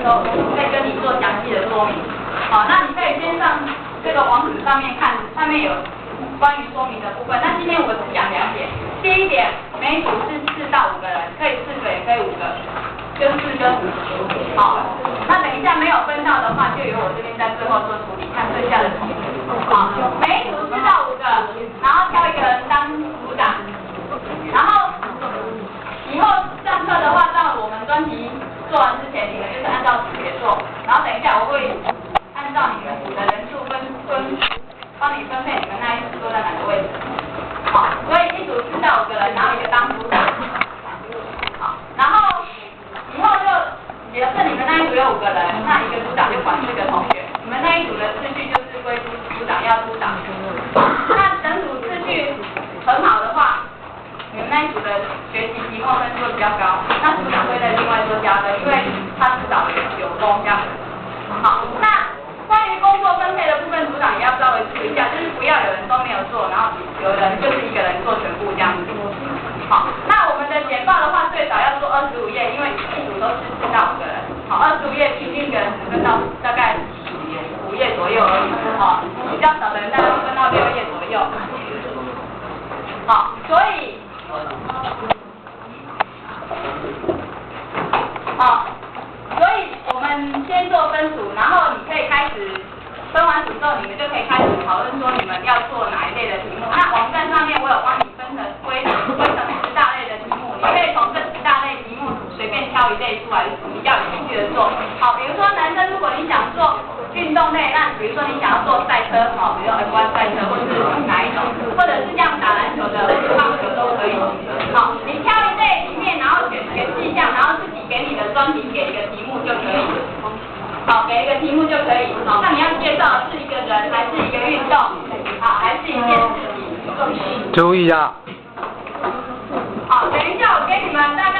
候，会跟你做详细的说明。好，那你可以先上这个网址上面看，上面有关于说明的部分。那今天我只讲2点。第一点，每一组是4到5个人，可以4个也可以5个，就4跟5。好，那等一下没有分到的话，就由我这边在最后做处理，看剩下的同学。好，每一组4到5个，然后挑一个人当组长，然后以后上课的话，到我们专题做完之前，你们就是按照组别做，然后等一下我会按照你们组的人数帮你分配你们那一组坐在哪个位置。好，所以一组4到5个人，然后一个当组长。好，然后以后就假设你们那一组有5个人，那一个组长就管4个同学。你们那一组的次序就是归组长要组长。那整组次序很好的话，你们那一组的学习期末分数会比较高，那组长会再另外做加分，因为他至少有功这样子。好，那关于工作分配的部分，组长也要稍微注意一下，就是不要有人都没有做，然后有人就是一个人做全部这样子。好，那我们的简报的话，最少要做25页，因为一组都是4到5个人。好，25页平均一个人只分到大概5页左右而已。好，比较少的人大概会分到6页左右。好，所以我们先做分组，然后你可以开始分完组之后，你们就可以开始讨论说你们要做哪一类的题目。那网站上面我有帮你归成10大类的题目，你可以从这10大类题目随便挑一类出来，比较有兴趣的做。好，比如说男生，如果你想做运动类，那比如说你想要做赛车，好，比如说 F1 赛车，或是哪一种，或者是像打篮球的，或是棒球都可以。好，你挑一类里面，然后选一个细项，然后自己给你的专题给一个题目就可以。好，给一个题目就可以。好，那你要介绍的是一个人，还是一个运动？好，还是一件事情？注意啊！好，等一下我给你们大概